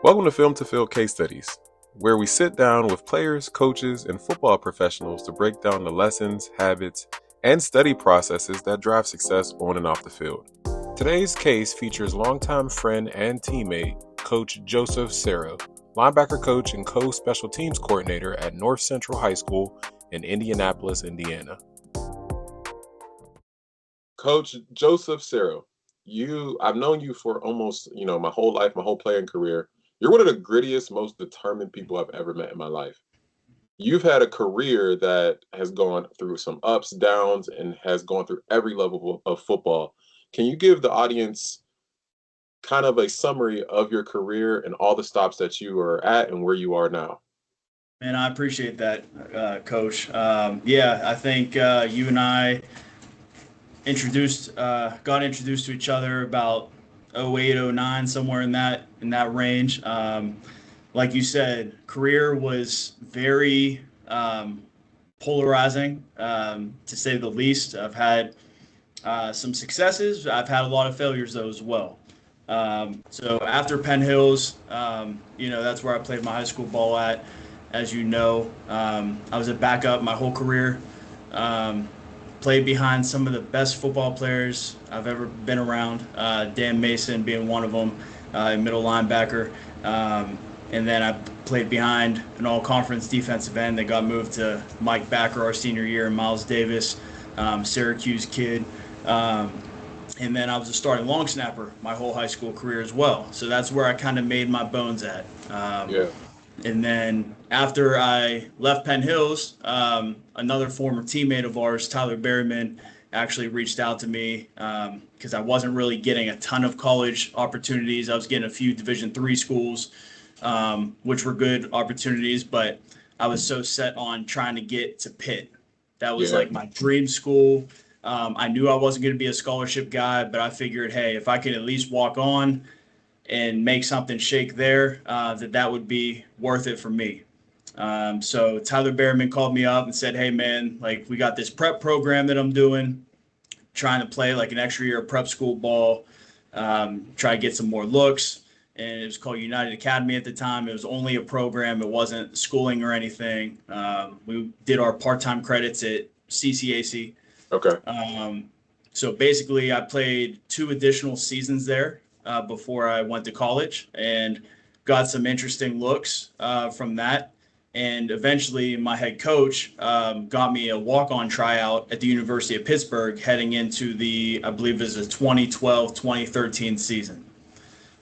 Welcome to Film2Field Case Studies, where we sit down with players, coaches, and football professionals to break down the lessons, habits, and study processes that drive success on and off the field. Today's case features longtime friend and teammate, Coach Joseph Sero, linebacker coach and co-special teams coordinator at North Central High School in Indianapolis, Indiana. Coach Joseph Sero, I've known you for almost, my whole life, my whole playing career. You're one of the grittiest, most determined people I've ever met in my life. You've had a career that has gone through some ups, downs, and has gone through every level of football. Can you give the audience kind of a summary of your career and all the stops that you are at and where you are now? And I appreciate that, Coach. I think you and I got introduced to each other about '08, '09, somewhere in that range. Like you said, career was very polarizing, to say the least. I've had some successes. I've had a lot of failures though as well. So after Penn Hills, that's where I played my high school ball at. As you know, I was a backup my whole career. Played behind some of the best football players I've ever been around. Dan Mason being one of them, middle linebacker. And then I played behind an all-conference defensive end that got moved to Mike Backer our senior year, and Miles Davis, Syracuse kid. And then I was a starting long snapper my whole high school career as well. So that's where I kind of made my bones at. Yeah. And then after I left Penn Hills, another former teammate of ours, Tyler Berryman, actually reached out to me because I wasn't really getting a ton of college opportunities. I was getting a few Division III schools, which were good opportunities, but I was so set on trying to get to Pitt. That was Yeah. like my dream school. I knew I wasn't going to be a scholarship guy, but I figured, hey, if I could at least walk on and make something shake there, that would be worth it for me. So Tyler Berryman called me up and said, hey, man, like we got this prep program that I'm doing, trying to play like an extra year of prep school ball, try to get some more looks. And it was called United Academy at the time. It was only a program. It wasn't schooling or anything. We did our part-time credits at CCAC. Okay. So basically, I played 2 additional seasons there before I went to college and got some interesting looks from that. And eventually, my head coach got me a walk-on tryout at the University of Pittsburgh heading into I believe it was a 2012-2013 season.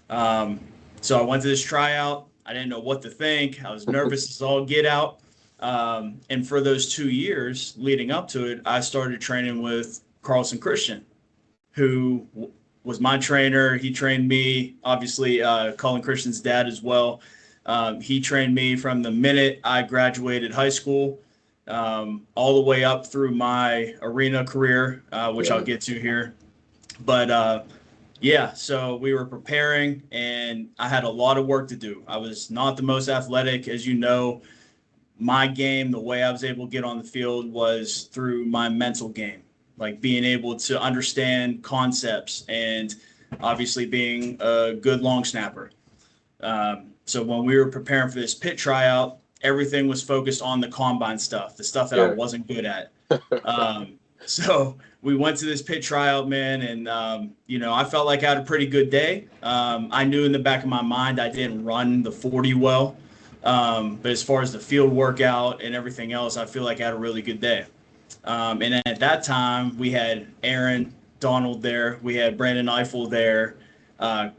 So I went to this tryout. I didn't know what to think. I was nervous as all get out. And for those 2 years leading up to it, I started training with Carlson Christian, who was my trainer. He trained me, obviously, Colin Christian's dad as well. He trained me from the minute I graduated high school all the way up through my arena career, which I'll Yeah. get to here. But so we were preparing, and I had a lot of work to do. I was not the most athletic, as you know. My game, the way I was able to get on the field was through my mental game, like being able to understand concepts and obviously being a good long snapper. So when we were preparing for this pit tryout, everything was focused on the combine stuff, the stuff that I Yeah. wasn't good at. So we went to this pit tryout, man, and I felt like I had a pretty good day. I knew in the back of my mind I didn't run the 40 well, but as far as the field workout and everything else, I feel like I had a really good day. And then at that time, we had Aaron Donald there, we had Brandon Eiffel there, uh,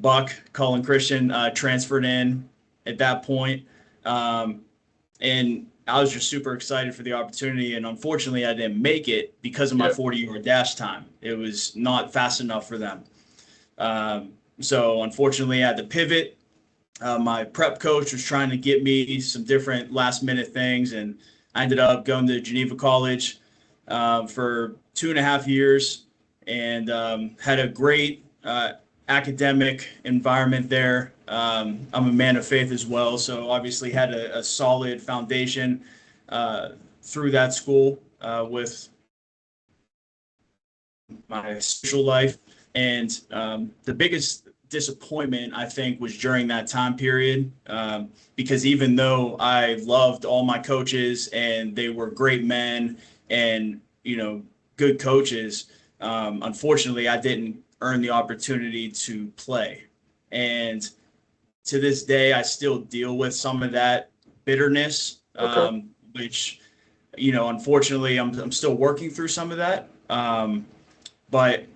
Buck, Colin Christian transferred in at that point. And I was just super excited for the opportunity. And unfortunately, I didn't make it because of my Yeah. 40-yard dash time. It was not fast enough for them. So unfortunately, I had to pivot. My prep coach was trying to get me some different last minute things, and I ended up going to Geneva College for 2.5 years and had a great academic environment there. I'm a man of faith as well, so obviously had a solid foundation through that school with my social life. And the biggest disappointment, I think, was during that time period, because even though I loved all my coaches and they were great men and, good coaches, unfortunately, I didn't earn the opportunity to play. And to this day, I still deal with some of that bitterness, Okay. which, unfortunately, I'm still working through some of that. But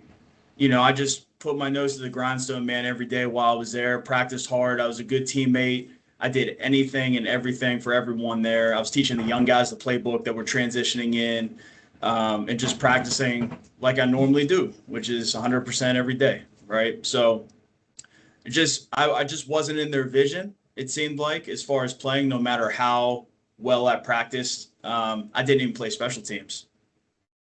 I just put my nose to the grindstone, man, every day while I was there, practiced hard. I was a good teammate. I did anything and everything for everyone there. I was teaching the young guys the playbook that were transitioning in, and just practicing like I normally do, which is 100% every day, right? So I just wasn't in their vision, it seemed like, as far as playing, no matter how well I practiced. I didn't even play special teams.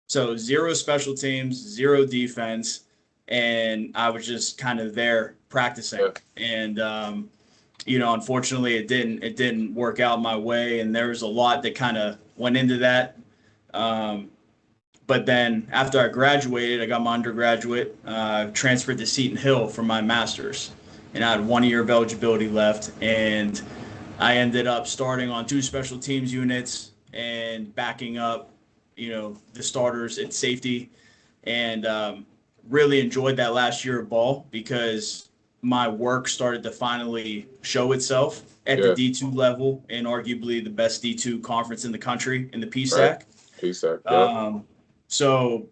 So zero special teams, zero defense, and I was just kind of there practicing. Yeah. And unfortunately, it didn't work out my way, and there was a lot that kind of went into that. But then after I graduated, I got my undergraduate, transferred to Seton Hill for my master's, and I had 1 year of eligibility left, and I ended up starting on 2 special teams units and backing up, the starters at safety, and really enjoyed that last year of ball because my work started to finally show itself at the Yeah. D2 level and arguably the best D2 conference in the country in the Right. PSAC. PSAC. Yeah. So,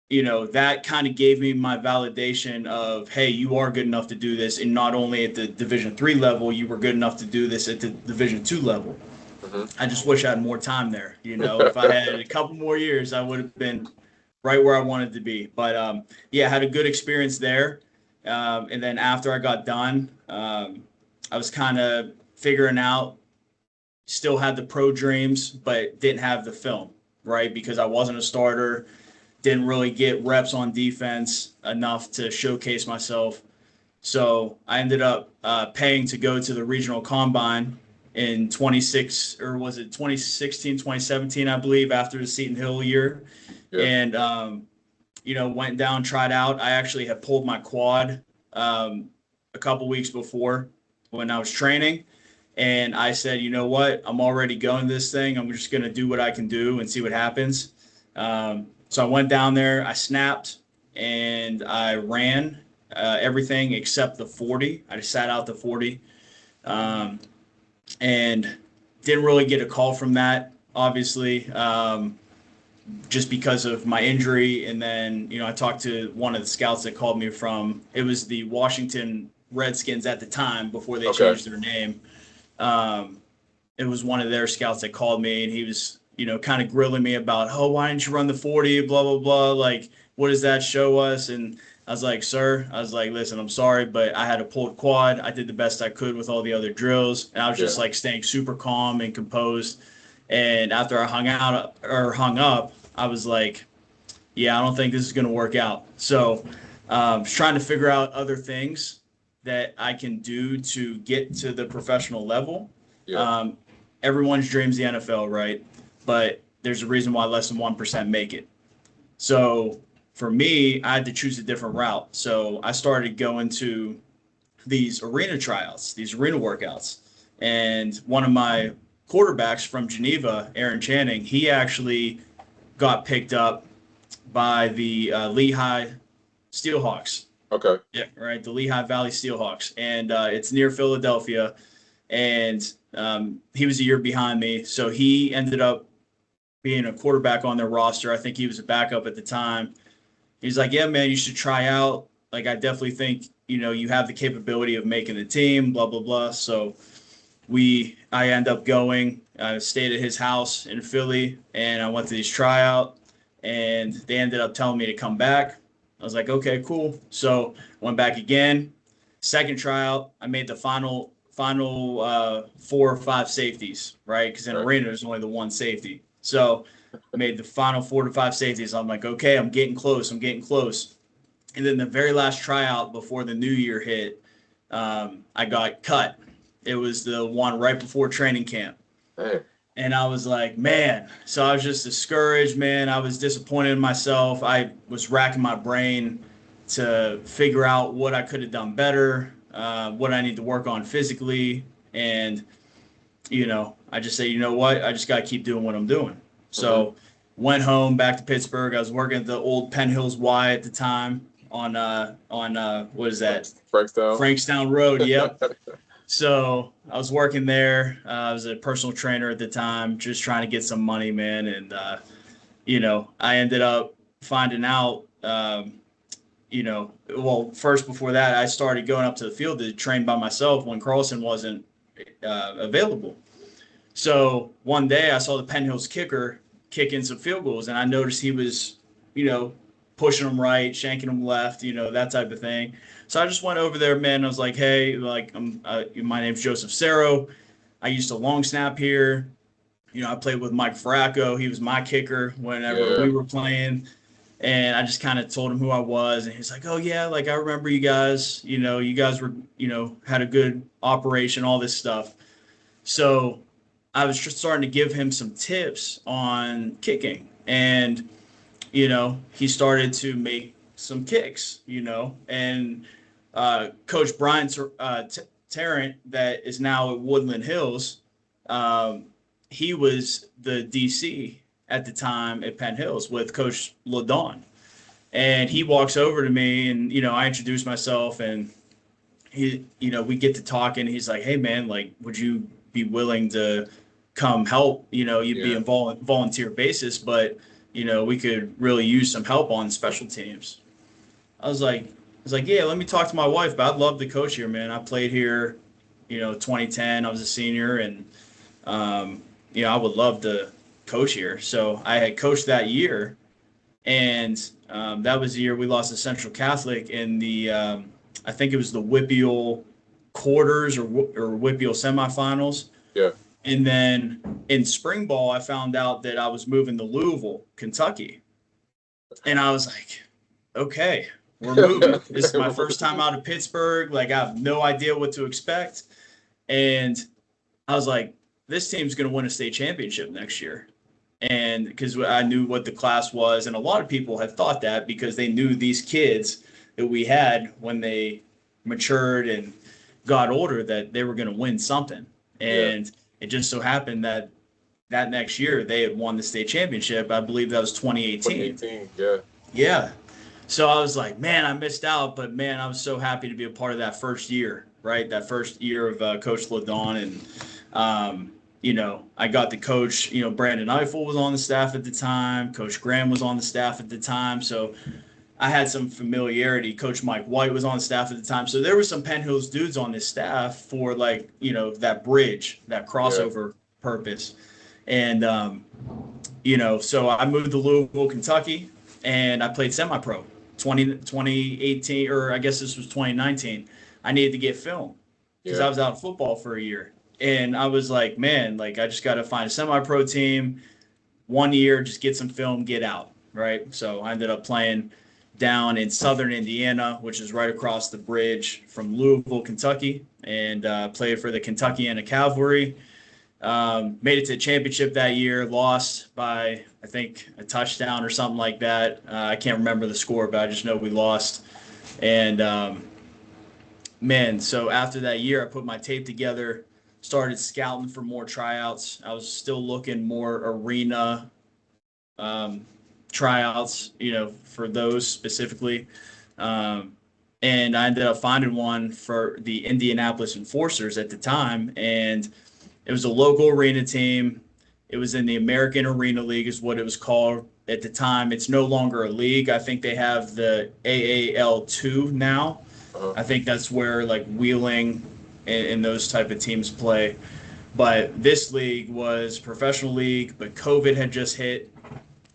that kind of gave me my validation of, hey, you are good enough to do this. And not only at the Division III level, you were good enough to do this at the Division II level. Mm-hmm. I just wish I had more time there. If I had a couple more years, I would have been right where I wanted to be. But I had a good experience there. And then after I got done, I was kind of figuring out, still had the pro dreams, but didn't have the film, right? Because I wasn't a starter, didn't really get reps on defense enough to showcase myself. So I ended up paying to go to the regional combine in 2016, 2017, I believe, after the Seton Hill year. Yeah. And, went down, tried out. I actually had pulled my quad a couple weeks before when I was training. And I said, you know what? I'm already going this thing. I'm just going to do what I can do and see what happens. So I went down there, I snapped, and I ran everything except the 40. I just sat out the 40, and didn't really get a call from that, obviously, just because of my injury. And then, I talked to one of the scouts that called me from, it was the Washington Redskins at the time before they changed their name. It was one of their scouts that called me, and he was, kind of grilling me about, oh, why didn't you run the 40, blah, blah, blah. Like, what does that show us? And I was like, sir, listen, I'm sorry, but I had a pulled quad. I did the best I could with all the other drills. And I was just like staying super calm and composed. And after I hung up, I was like, yeah, I don't think this is going to work out. So I was trying to figure out other things that I can do to get to the professional level. Yeah. Everyone's dreams the NFL, right? But there's a reason why less than 1% make it. So for me, I had to choose a different route. So I started going to these arena tryouts, these arena workouts. And one of my quarterbacks from Geneva, Aaron Channing, he actually got picked up by the Lehigh Steelhawks. Okay. Yeah, right. The Lehigh Valley Steelhawks. And it's near Philadelphia. And he was a year behind me. So he ended up being a quarterback on their roster. I think he was a backup at the time. He's like, yeah, man, you should try out. Like, I definitely think, you have the capability of making the team, blah, blah, blah. So I end up going, I stayed at his house in Philly, and I went to these tryout, and they ended up telling me to come back. I was like, okay, cool. So went back again. Second tryout, I made the final 4 or 5 safeties, right? Because in arena, there's only the one safety. So I made the final 4 to 5 safeties. I'm like, okay, I'm getting close. And then the very last tryout before the new year hit, I got cut. It was the one right before training camp. Hey. And I was like, man. So I was just discouraged, man. I was disappointed in myself. I was racking my brain to figure out what I could have done better, what I need to work on physically. And, I just say, you know what? I just got to keep doing what I'm doing. So went home back to Pittsburgh. I was working at the old Penn Hills Y at the time on what is that? Frankstown Road. Yep. So I was working there. I was a personal trainer at the time, just trying to get some money, man. And, I ended up finding out, first before that, I started going up to the field to train by myself when Carlson wasn't available. So one day I saw the Penn Hills kicker kicking some field goals, and I noticed he was, pushing them right, shanking them left, that type of thing. So I just went over there, man. I was like, hey, my name's Joseph Sero. I used to long snap here. I played with Mike Faracco. He was my kicker whenever we were playing. And I just kind of told him who I was. And he's like, oh, yeah, like I remember you guys. You guys were, had a good operation, all this stuff. So I was just starting to give him some tips on kicking. And, he started to make some kicks, and Coach Brian Tarrant, that is now at Woodland Hills, he was the DC at the time at Penn Hills with Coach LaDawn. And he walks over to me and, I introduce myself and we get to talking. He's like, hey, man, like, would you be willing to come help? You'd be on volunteer basis, but, we could really use some help on special teams. I was like, yeah, let me talk to my wife, but I'd love to coach here, man. I played here, 2010. I was a senior, and, I would love to coach here. So I had coached that year, and that was the year we lost to Central Catholic in the, I think it was the WPIAL quarters or WPIAL semifinals. Yeah. And then in spring ball, I found out that I was moving to Louisville, Kentucky. And I was like, okay, we're moving. This is my first time out of Pittsburgh. Like, I have no idea what to expect. And I was like, this team's going to win a state championship next year. And because I knew what the class was. And a lot of people had thought that because they knew these kids that we had when they matured and got older, that they were going to win something. And it just so happened that next year they had won the state championship. I believe that was 2018. 2018, yeah. Yeah. So I was like, man, I missed out. But, man, I was so happy to be a part of that first year, right? That first year of Coach LaDawn. And, I got to coach, Brandon Eiffel was on the staff at the time. Coach Graham was on the staff at the time. So I had some familiarity. Coach Mike White was on the staff at the time. So there were some Penn Hills dudes on this staff for that bridge, that crossover purpose. And, so I moved to Louisville, Kentucky, and I played semi-pro 2018, or I guess this was 2019. I needed to get film because I was out of football for a year. And I was like, man, like I just got to find a semi-pro team, 1 year, just get some film, get out, right? So I ended up playing down in southern Indiana, which is right across the bridge from Louisville, Kentucky, and played for the Kentuckiana Cavalry. Made it to the championship that year, lost by, I think, a touchdown or something like that. I can't remember the score, but I just know we lost. And, so after that year, I put my tape together, started scouting for more tryouts. I was still looking more arena tryouts, for those specifically. And I ended up finding one for the Indianapolis Enforcers at the time. And it was a local arena team. It was in the American Arena League is what it was called at the time. It's no longer a league. I think they have the AAL2 now. I think that's where like Wheeling and those type of teams play. But this league was professional league, but COVID had just hit.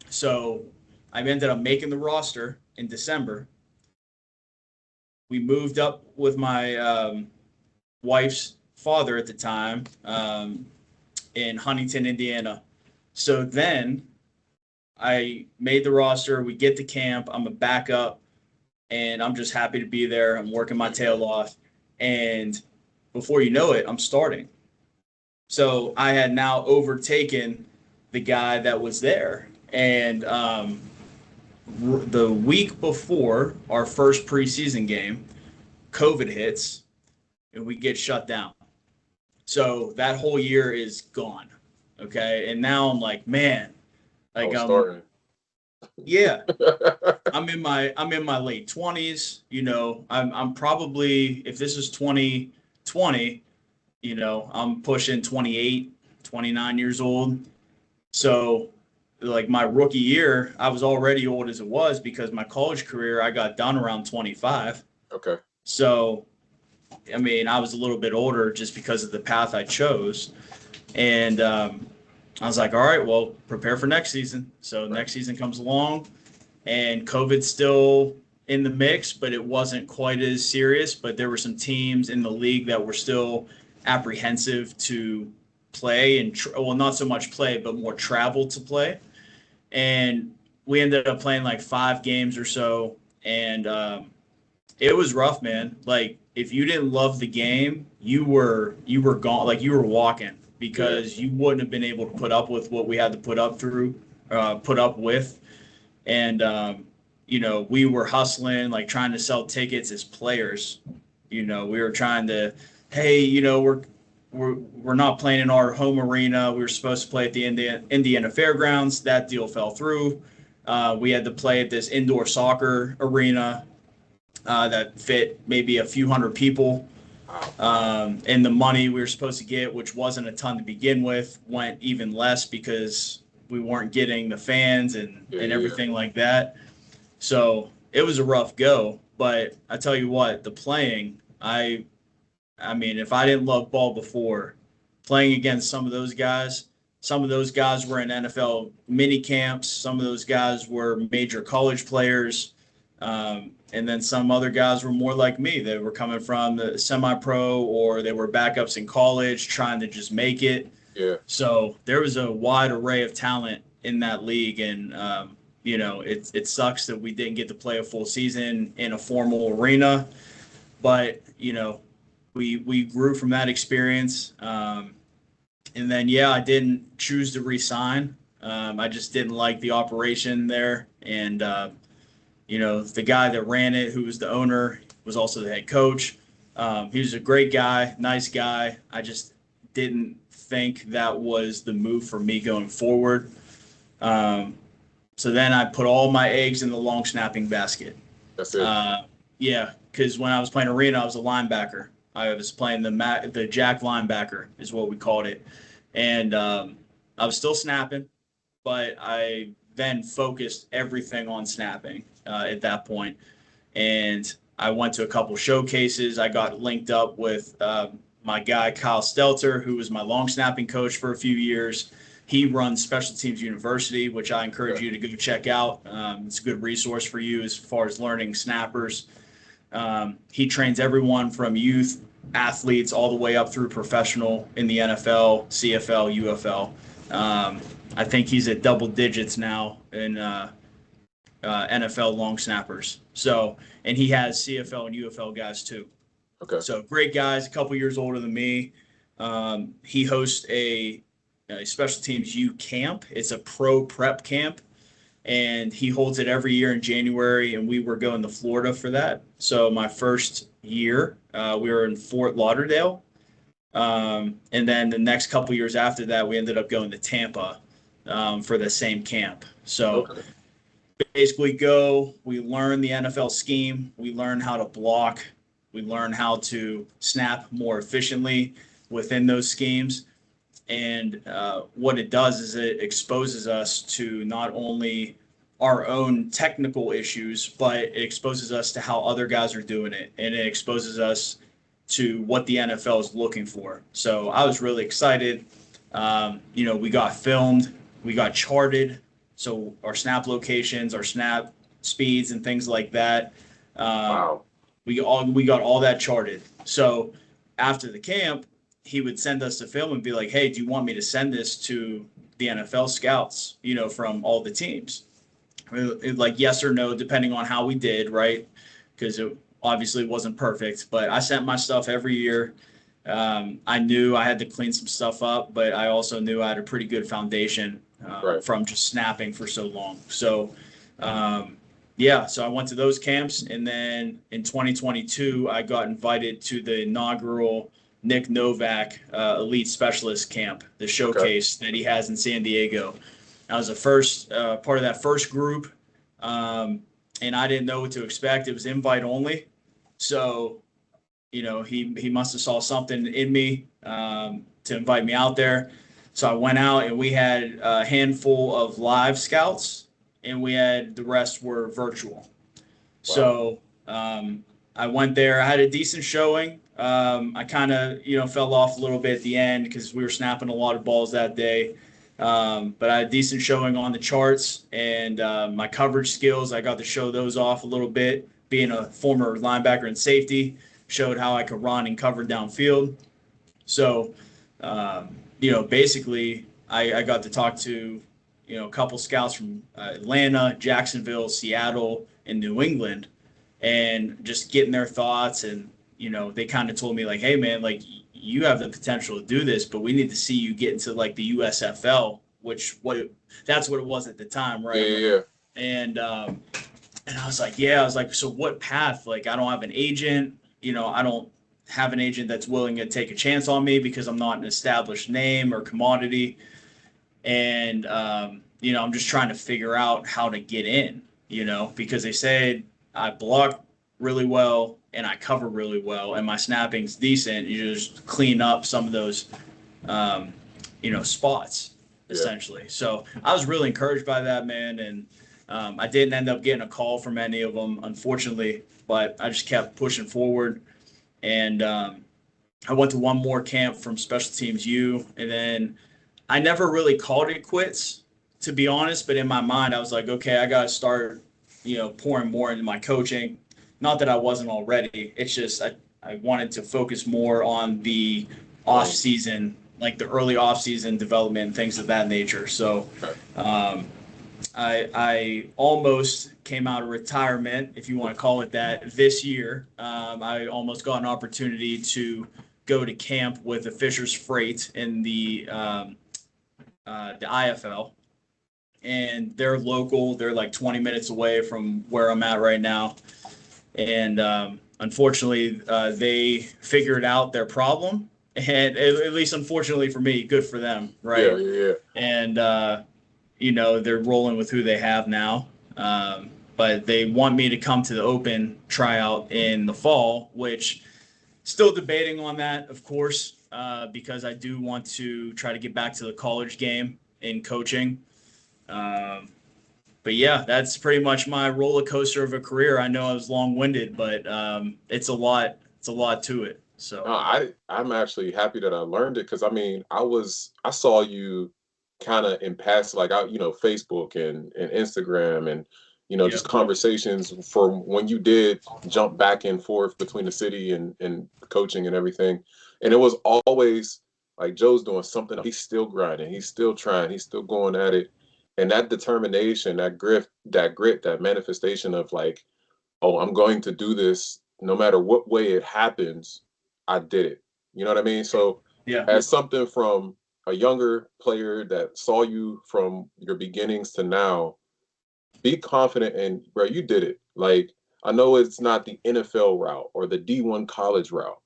So I ended up making the roster in December. We moved up with my wife's father at the time in Huntington, Indiana. So then I made the roster. We get to camp. I'm a backup, and I'm just happy to be there. I'm working my tail off. And before you know it, I'm starting. So I had now overtaken the guy that was there. And the week before our first preseason game, COVID hits and we get shut down. So that whole year is gone. Okay. And now I'm like, man, I like was starting. yeah, I'm in my late 20s. I'm probably, if this is 2020, I'm pushing 28, 29 years old. So like my rookie year, I was already old as it was because my college career I got done around 25. Okay. So I mean, I was a little bit older just because of the path I chose. And I was like, all right, well, prepare for next season. So Right. next season comes along, and COVID's still in the mix, but it wasn't quite as serious. But there were some teams in the league that were still apprehensive to play and, well, not so much play, but more travel to play. And we ended up playing like 5 games or so. And it was rough, man. Like if you didn't love the game, you were gone. Like you were walking Yeah. because you wouldn't have been able to put up with what we had to put up with. And we were hustling, like trying to sell tickets as players. We were trying to, hey, we're not playing in our home arena. We were supposed to play at the Indiana Fairgrounds. That deal fell through. We had to play at this indoor soccer arena that fit maybe a few hundred people. And the money we were supposed to get, which wasn't a ton to begin with, went even less because we weren't getting the fans and Yeah. everything like that. So it was a rough go. But I tell you what, the playing, I mean, if I didn't love ball before, playing against some of those guys were in NFL mini camps. Some of those guys were major college players. And then some other guys were more like me. They were coming from the semi-pro or they were backups in college trying to just make it. Yeah. So there was a wide array of talent in that league. And, it sucks that we didn't get to play a full season in a formal arena. But, we grew from that experience. And then, yeah, I didn't choose to resign. I just didn't like the operation there. And, the guy that ran it, who was the owner, was also the head coach. He was a great guy, nice guy. I just didn't think that was the move for me going forward. So then I put all my eggs in the long snapping basket. That's it. Yeah, because when I was playing arena, I was a linebacker. I was playing the jack linebacker is what we called it. And I was still snapping, but I then focused everything on snapping at that point. And I went to a couple showcases. I got linked up with my guy, Kyle Stelter, who was my long snapping coach for a few years. He runs Special Teams University, which I encourage you to go check out. It's a good resource for you as far as learning snappers. He trains everyone from youth athletes all the way up through professional in the NFL, CFL, UFL. I think he's at double digits now in NFL long snappers. So, and he has CFL and UFL guys too. Okay. So great guys, a couple years older than me. He hosts a special teams U camp. It's a pro prep camp, and he holds it every year in January. And we were going to Florida for that. So my first year, we were in Fort Lauderdale. And then the next couple years after that, we ended up going to Tampa for the same camp. So Okay. basically we learn the NFL scheme, we learn how to block, we learn how to snap more efficiently within those schemes. And what it does is it exposes us to not only our own technical issues, but it exposes us to how other guys are doing it. And it exposes us to what the NFL is looking for. So I was really excited. We got filmed, we got charted. So our snap locations, our snap speeds and things like that. Wow. We got all that charted. So after the camp, he would send us the film and be like, hey, do you want me to send this to the NFL scouts, from all the teams? Like yes or no, depending on how we did, right? Because it obviously wasn't perfect, but I sent my stuff every year. I knew I had to clean some stuff up, but I also knew I had a pretty good foundation Right. from just snapping for so long. So yeah, so I went to those camps, and then in 2022, I got invited to the inaugural Nick Novak Elite Specialist Camp, the Okay. showcase that he has in San Diego. I was the first part of that first group, and I didn't know what to expect. It was invite only, so he must have saw something in me to invite me out there. So I went out, and we had a handful of live scouts, and we had the rest were virtual. Wow. So I went there. I had a decent showing. I kind of fell off a little bit at the end because we were snapping a lot of balls that day. But I had a decent showing on the charts, and my coverage skills, I got to show those off a little bit. Being a former linebacker and safety, showed how I could run and cover downfield. So, basically, I got to talk to, a couple scouts from Atlanta, Jacksonville, Seattle, and New England, and just getting their thoughts. And, they kind of told me, like, hey, man, like, you have the potential to do this, but we need to see you get into, like, the USFL, that's what it was at the time, Yeah, right? yeah, And I was like, yeah, I was like, so what path? Like, I don't have an agent, I don't have an agent that's willing to take a chance on me because I'm not an established name or commodity. And, I'm just trying to figure out how to get in, because they said I block really well and I cover really well and my snapping's decent. You just clean up some of those, um, spots yeah. essentially. So I was really encouraged by that, man. And I didn't end up getting a call from any of them, unfortunately, but I just kept pushing forward. And I went to one more camp from Special Teams U, and then I never really called it quits, to be honest. But in my mind, I was like, okay, I got to start, pouring more into my coaching. Not that I wasn't already. It's just I wanted to focus more on the off Um, season, like the early off season development, things of that nature. So okay. um, I almost came out of retirement, if you want to call it that, this year. I almost got an opportunity to go to camp with the Fisher's Freight in the IFL, and they're local. They're like 20 minutes away from where I'm at right now, and unfortunately, they figured out their problem. And at least, unfortunately for me, good for them, Yeah, right? yeah, yeah. And they're rolling with who they have now. But they want me to come to the open tryout in the fall, which still debating on that, of course, because I do want to try to get back to the college game in coaching. Um, but yeah, that's pretty much my roller coaster of a career. I know I was long winded, but it's a lot. It's a lot to it. No, So I'm actually happy that I learned it because I mean I saw you kind of in past like out Facebook and Instagram and yeah, just conversations from when you did jump back and forth between the city and coaching and everything, and it was always like Joe's doing something. He's still grinding. He's still trying. He's still going at it, and that determination, that grit, that manifestation of like, oh, I'm going to do this no matter what way it happens. I did it. You know what I mean? So, yeah, as something from a younger player that saw you from your beginnings to now, be confident and bro, you did it. Like, I know it's not the NFL route or the D1 college route,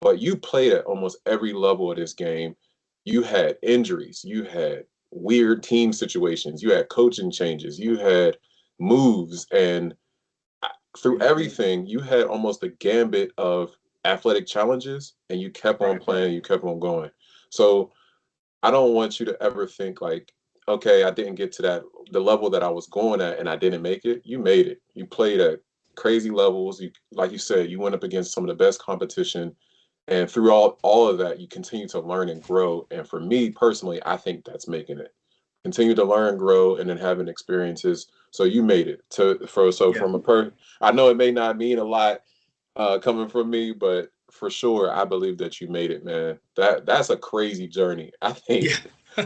but you played at almost every level of this game. You had injuries, you had weird team situations, you had coaching changes, you had moves, and through everything, you had almost a gambit of athletic challenges, and you kept on right. playing, you kept on going. So I don't want you to ever think like, okay, I didn't get to the level that I was going at, and I didn't make it. You made it. You played at crazy levels. You, like you said, you went up against some of the best competition, and through all of that, you continue to learn and grow. And for me personally, I think that's making it. Continue to learn, grow, and then having experiences. So you made it Yeah. from I know it may not mean a lot coming from me, but for sure, I believe that you made it, man. That's a crazy journey. Yeah.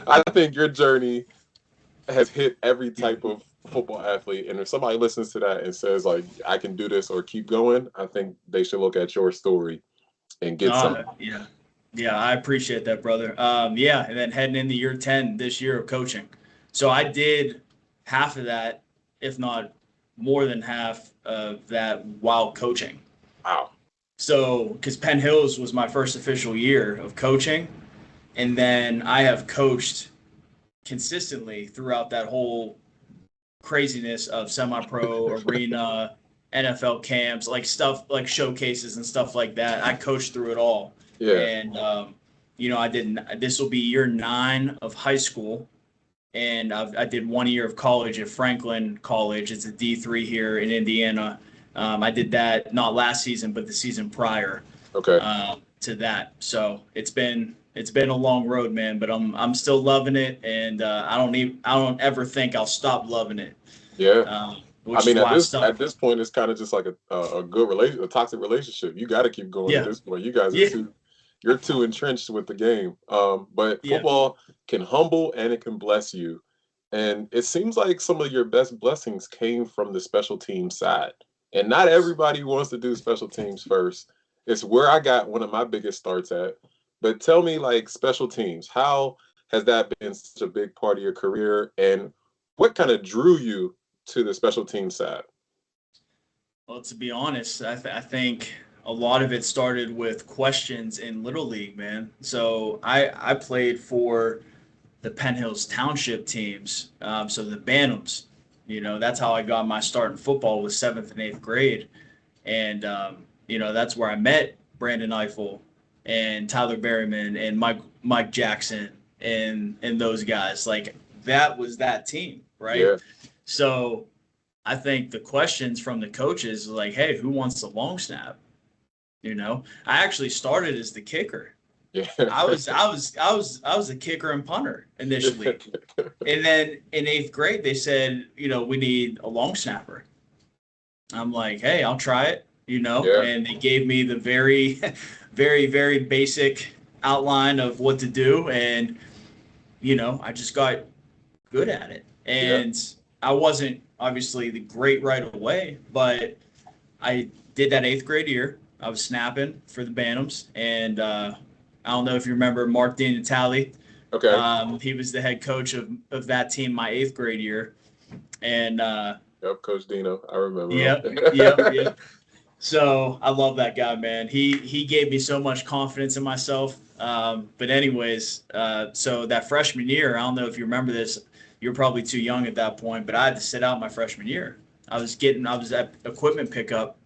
I think your journey has hit every Yeah. type of football athlete. And if somebody listens to that and says like, I can do this or keep going, I think they should look at your story and get something. Yeah. Yeah, I appreciate that, brother. Yeah, and then heading into year 10 this year of coaching. So I did half of that, if not more than half of that while coaching. Wow. So, because Penn Hills was my first official year of coaching, and then I have coached consistently throughout that whole craziness of semi-pro arena, NFL camps, like stuff like showcases and stuff like that. I coached through it all, Yeah. and I didn't. This will be year 9 of high school, and I did 1 year of college at Franklin College. It's a D3 here in Indiana. I did that not last season, but the season prior Okay. to that. So it's been a long road, man. But I'm still loving it, and I don't ever think I'll stop loving it. Yeah. I Which is mean, why I stuck. at this point, it's kind of just like a good relation, a toxic relationship. You got to keep going at Yeah, this point. You guys are yeah, you're too entrenched with the game. But yeah. football can humble and it can bless you. And it seems like some of your best blessings came from the special team side. And not everybody wants to do special teams first. It's where I got one of my biggest starts at. But tell me, like, special teams, how has that been such a big part of your career? And what kind of drew you to the special team side? Well, to be honest, I think a lot of it started with questions in Little League, man. So I played for the Penn Hills Township teams, so the Bantams. That's how I got my start in football, was 7th and 8th grade, and that's where I met Brandon Eiffel and Tyler Berryman and Mike Jackson and those guys. Like, that was that team, right? Yeah. So I think the questions from the coaches like, hey, who wants the long snap? I actually started as the kicker. Yeah. I was a kicker and punter initially. And then in 8th grade, they said, we need a long snapper. I'm like, hey, I'll try it, Yeah. and they gave me the very, very, very basic outline of what to do. And, I just got good at it. Yeah. And I wasn't obviously the great right away, but I did that 8th grade year. I was snapping for the Bantams. And I don't know if you remember Mark DiNatale. Okay. He was the head coach of that team my 8th grade year. And Yep, Coach Dino. I remember yep, yep, him. yep. So I love that guy, man. He gave me so much confidence in myself. But anyways, so that freshman year, I don't know if you remember this. You're probably too young at that point, but I had to sit out my freshman year. I was at equipment pickup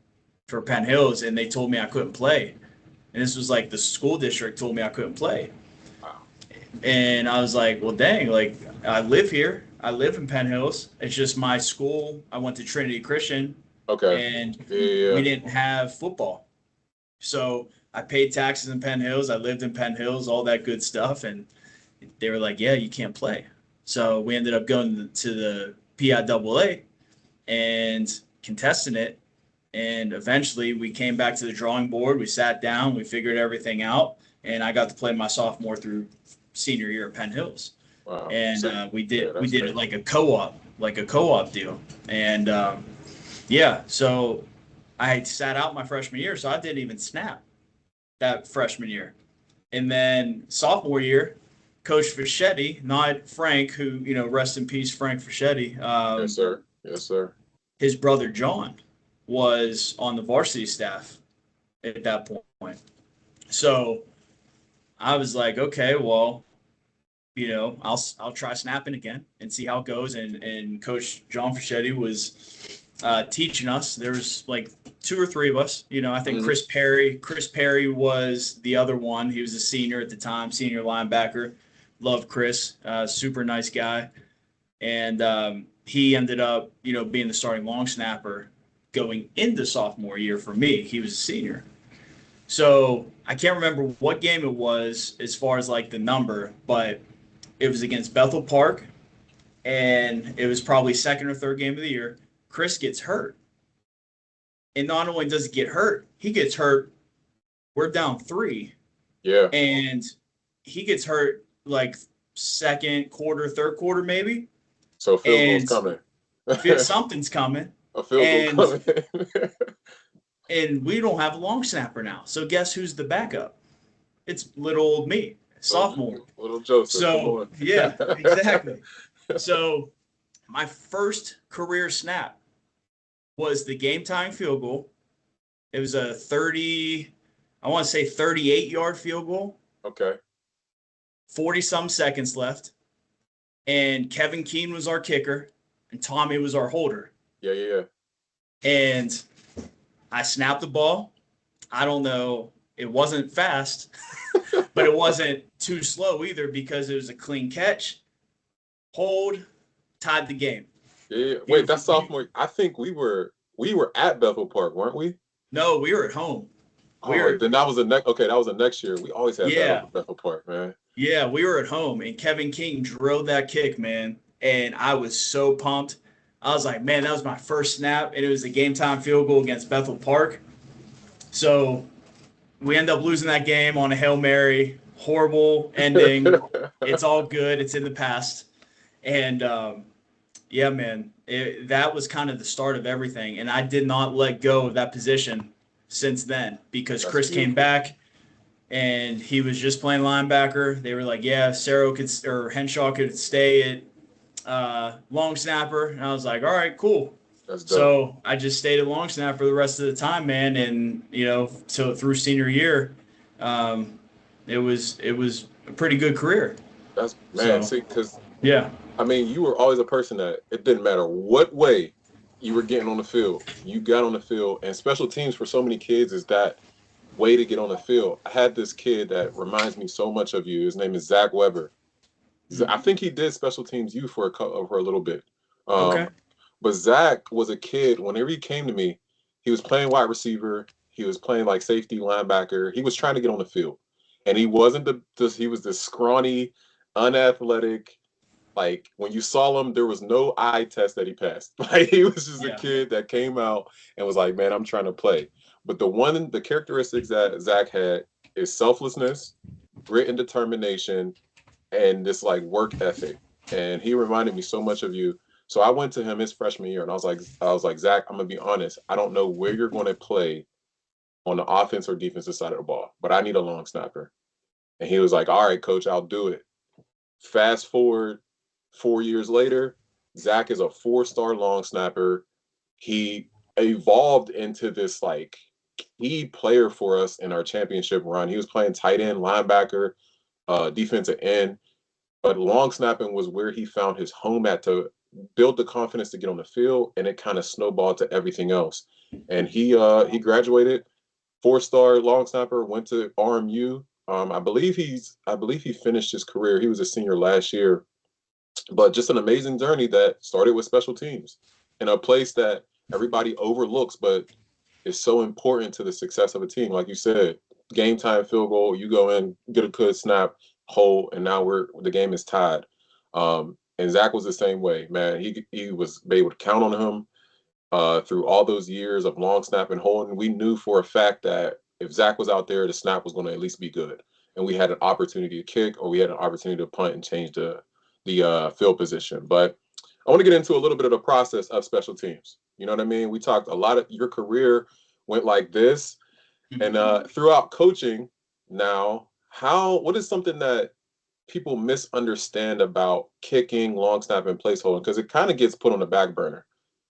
for Penn Hills, and they told me I couldn't play. And this was like the school district told me I couldn't play. Wow. And I was like, well, dang, like, I live here. I live in Penn Hills. It's just my school. I went to Trinity Christian, Okay. and Yeah. we didn't have football. So I paid taxes in Penn Hills. I lived in Penn Hills, all that good stuff. And they were like, yeah, you can't play. So we ended up going to the PIAA and contesting it. And eventually we came back to the drawing board. We sat down, we figured everything out, and I got to play my sophomore through senior year at Penn Hills. Wow. And we did that's it great. like a co-op deal. And so I sat out my freshman year, so I didn't even snap that freshman year. And then sophomore year, Coach Fischetti, not Frank, who, rest in peace, Frank Fischetti. Yes, sir. Yes, sir. His brother John was on the varsity staff at that point. So I was like, okay, well, I'll try snapping again and see how it goes. And Coach John Fischetti was teaching us. There was like 2 or 3 of us. I think Chris Perry was the other one. He was a senior at the time, senior linebacker. Loved Chris, super nice guy. And he ended up, being the starting long snapper going into sophomore year for me. He was a senior. So I can't remember what game it was as far as like the number, but it was against Bethel Park, and it was probably 2nd or 3rd game of the year. Chris gets hurt. And not only does he get hurt, he gets hurt. We're down 3. Yeah. And he gets hurt like 2nd quarter, 3rd quarter, maybe. So field goal's coming. Something's coming. A field goal coming. And we don't have a long snapper now. So guess who's the backup? It's little old me, sophomore. Little Joseph. So, yeah, exactly. So my first career snap was the game tying field goal. It was a 38-yard field goal. Okay. 40-some seconds left. And Kevin Keene was our kicker, and Tommy was our holder. Yeah. And I snapped the ball. I don't know. It wasn't fast, but it wasn't too slow either because it was a clean catch. Hold, tied the game. Yeah. Wait, that's sophomore. I think we were at Bethel Park, weren't we? No, we were at home. Then that was the next. Okay, that was the next year. We always had Bethel Park, man. Yeah, we were at home, and Kevin King drilled that kick, man, and I was so pumped. I was like, man, that was my first snap, and it was a game-time field goal against Bethel Park. So we end up losing that game on a Hail Mary. Horrible ending. It's all good. It's in the past. And, yeah, man, that was kind of the start of everything, and I did not let go of that position since then because Chris came back, and he was just playing linebacker. They were like, yeah, Henshaw could stay at long snapper. And I was like, all right, cool. So I just stayed at long snapper the rest of the time, man. And, so through senior year, it was a pretty good career. Yeah. I mean, you were always a person that it didn't matter what way you were getting on the field. You got on the field, and special teams for so many kids is that way to get on the field. I had this kid that reminds me so much of you. His name is Zach Weber. I think he did special teams you for a little bit. Okay. But Zach was a kid, whenever he came to me, he was playing wide receiver. He was playing like safety linebacker. He was trying to get on the field. And he wasn't he was this scrawny, unathletic. Like when you saw him, there was no eye test that he passed. Like he was just a kid that came out and was like, man, I'm trying to play. But the characteristics that Zach had is selflessness, grit and determination, and this like work ethic. And he reminded me so much of you. So I went to him his freshman year and I was like, Zach, I'm gonna be honest. I don't know where you're gonna play on the offense or defensive side of the ball, but I need a long snapper. And he was like, all right, coach, I'll do it. Fast forward 4 years later, Zach is a 4-star long snapper. He evolved into this like key player for us in our championship run. He was playing tight end, linebacker, defensive end, but long snapping was where he found his home at to build the confidence to get on the field, and it kind of snowballed to everything else. And he graduated, 4-star long snapper, went to RMU. I believe he finished his career. He was a senior last year, but just an amazing journey that started with special teams in a place that everybody overlooks, but is so important to the success of a team. Like you said, game time field goal, you go in, get a good snap, hold, and now the game is tied. And Zach was the same way, man. He was able to count on him through all those years of long snap and holding. We knew for a fact that if Zach was out there, the snap was going to at least be good, and we had an opportunity to kick, or we had an opportunity to punt and change the field position. But I want to get into a little bit of the process of special teams. You know what I mean? We talked a lot of your career went like this, and throughout coaching now, what is something that people misunderstand about kicking, long snap, and place holding? Because it kind of gets put on the back burner.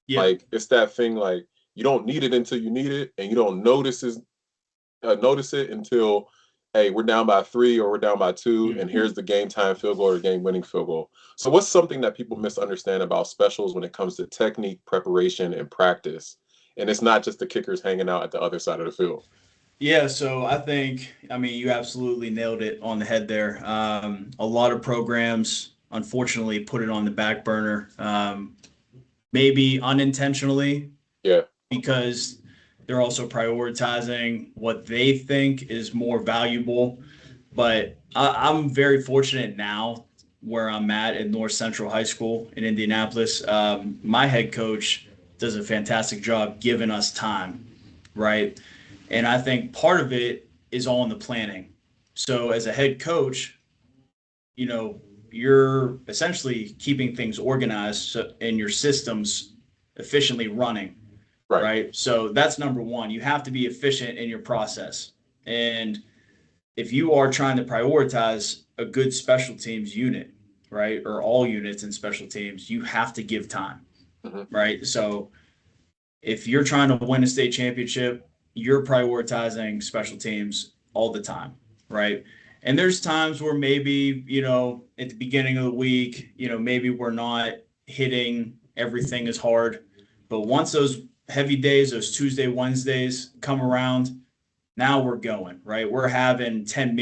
Yeah. Like it's that thing like you don't need it until you need it, and you don't notice it until, hey, we're down by 3 or we're down by 2, and here's the game time field goal or game winning field goal. So what's something that people misunderstand about specials when it comes to technique, preparation, and practice? And it's not just the kickers hanging out at the other side of the field. Yeah, so I mean, you absolutely nailed it on the head there. A lot of programs, unfortunately, put it on the back burner, maybe unintentionally. Yeah. Because they're also prioritizing what they think is more valuable. But I'm very fortunate now where I'm at North Central High School in Indianapolis. My head coach does a fantastic job giving us time, right? And I think part of it is all in the planning. So as a head coach, you're essentially keeping things organized and your systems efficiently running. Right. So that's number one. You have to be efficient in your process. And if you are trying to prioritize a good special teams unit, right, or all units in special teams, you have to give time. Right. So if you're trying to win a state championship, you're prioritizing special teams all the time, right? And there's times where maybe, at the beginning of the week, maybe we're not hitting everything as hard. But once those heavy days, those Tuesday, Wednesdays come around, now we're going, right? We're having 10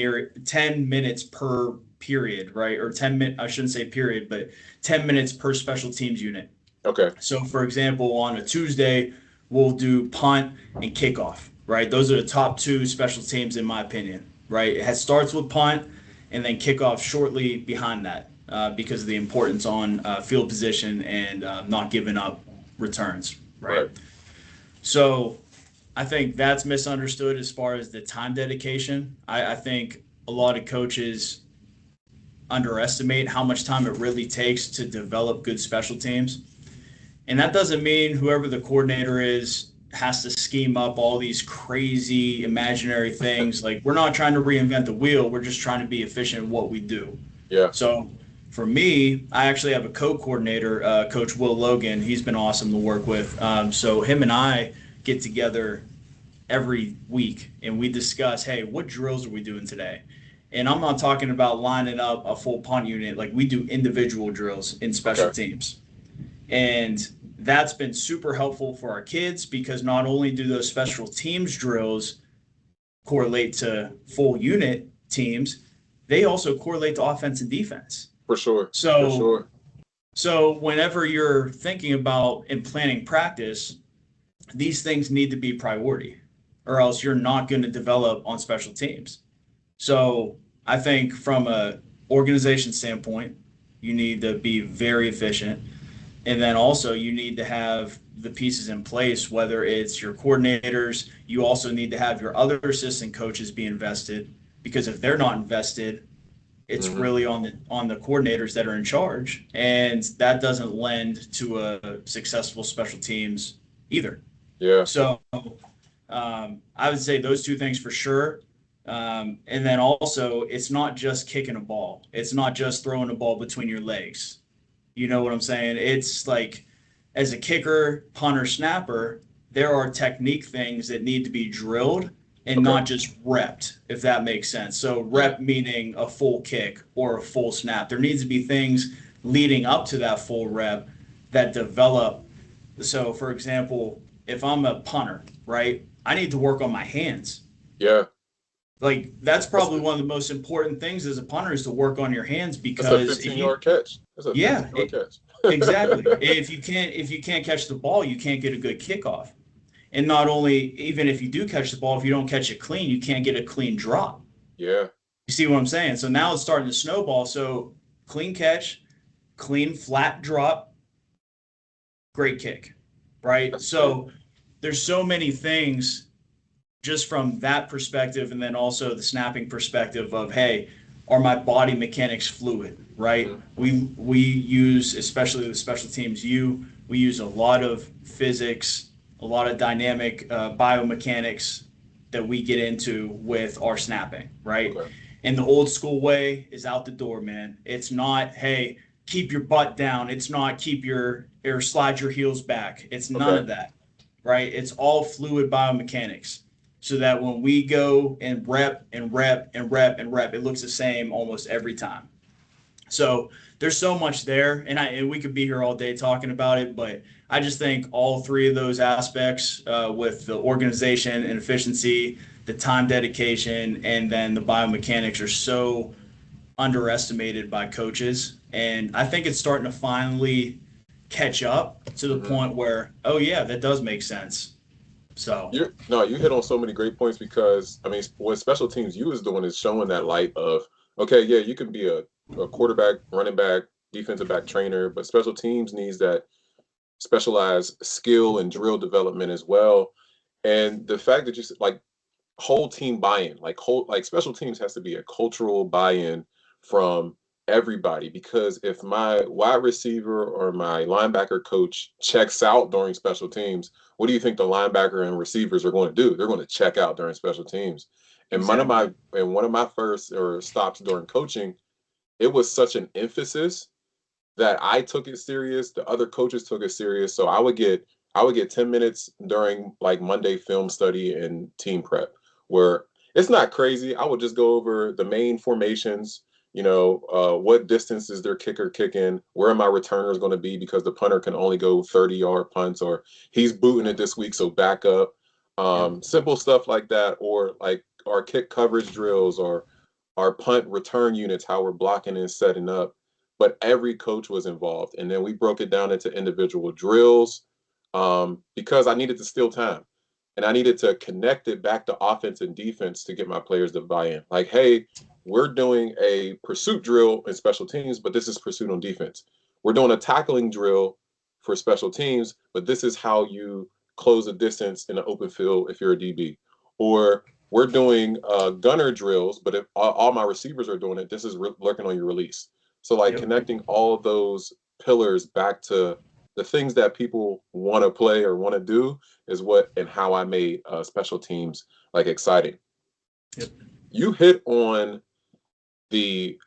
minutes per period, right? Or 10 minutes, I shouldn't say period, but 10 minutes per special teams unit. Okay. So, for example, on a Tuesday, we'll do punt and kickoff, right? Those are the top two special teams, in my opinion, right? It starts with punt and then kickoff shortly behind that because of the importance on field position and not giving up returns, right? So, I think that's misunderstood as far as the time dedication. I think a lot of coaches underestimate how much time it really takes to develop good special teams. And that doesn't mean whoever the coordinator is has to scheme up all these crazy imaginary things. Like, we're not trying to reinvent the wheel. We're just trying to be efficient in what we do. Yeah. So for me, I actually have a co-coordinator, Coach Will Logan. He's been awesome to work with. So him and I get together every week and we discuss, hey, what drills are we doing today? And I'm not talking about lining up a full punt unit. Like, we do individual drills in special teams. And that's been super helpful for our kids because not only do those special teams drills correlate to full unit teams, they also correlate to offense and defense. For sure. So whenever you're thinking about and planning practice, these things need to be priority, or else you're not going to develop on special teams. So I think from a organization standpoint, you need to be very efficient. And then also you need to have the pieces in place, whether it's your coordinators, you also need to have your other assistant coaches be invested, because if they're not invested, it's really on the coordinators that are in charge. And that doesn't lend to a successful special teams either. Yeah. So I would say those two things for sure. And then also, it's not just kicking a ball. It's not just throwing a ball between your legs. You know what I'm saying? It's like, as a kicker, punter, snapper, there are technique things that need to be drilled and not just repped, if that makes sense. So rep meaning a full kick or a full snap. There needs to be things leading up to that full rep that develop. So, for example, if I'm a punter, right, I need to work on my hands. Yeah. Like, that's probably one of the most important things as a punter, is to work on your hands, because that's a 15-yard catch. That's a 15-yard catch. Exactly. If you can't catch the ball, you can't get a good kickoff. And not only, even if you do catch the ball, if you don't catch it clean, you can't get a clean drop. Yeah. You see what I'm saying? So now it's starting to snowball. So clean catch, clean flat drop, great kick, right? That's so great. There's so many things just from that perspective, and then also the snapping perspective of, hey, are my body mechanics fluid, right? We use, especially the special teams, we use a lot of physics, a lot of dynamic biomechanics that we get into with our snapping, right? And the old school way is out the door, man. It's not, hey, keep your butt down. It's not or slide your heels back. It's none of that, right? It's all fluid biomechanics, so that when we go and rep and rep and rep and rep, it looks the same almost every time. So there's so much there, and we could be here all day talking about it, but I just think all three of those aspects, with the organization and efficiency, the time dedication, and then the biomechanics, are so underestimated by coaches. And I think it's starting to finally catch up to the point where, oh yeah, that does make sense. So you hit on so many great points, because I mean, what special teams you is doing is showing that light of, okay, yeah, you can be a quarterback, running back, defensive back trainer, but special teams needs that specialized skill and drill development as well. And the fact that you like whole team buy-in, like special teams has to be a cultural buy-in from everybody, because if my wide receiver or my linebacker coach checks out during special teams, what do you think the linebacker and receivers are going to do? They're going to check out during special teams. And one of my first stops during coaching, it was such an emphasis that I took it serious. The other coaches took it serious. So I I would get 10 minutes during like Monday film study and team prep, where it's not crazy. I would just go over the main formations, what distance is their kicker kicking, where are my returners going to be because the punter can only go 30-yard punts, or he's booting it this week, so back up. Yep. Simple stuff like that, or like our kick coverage drills or our punt return units, how we're blocking and setting up. But every coach was involved. And then we broke it down into individual drills, because I needed to steal time. And I needed to connect it back to offense and defense to get my players to buy in. Like, hey, we're doing a pursuit drill in special teams, but this is pursuit on defense. We're doing a tackling drill for special teams, but this is how you close a distance in an open field if you're a DB. Or we're doing gunner drills, but if all my receivers are doing it, this is lurking on your release. So like Yep. connecting all of those pillars back to the things that people want to play or want to do is what and how I made special teams like exciting. Yep. You hit on the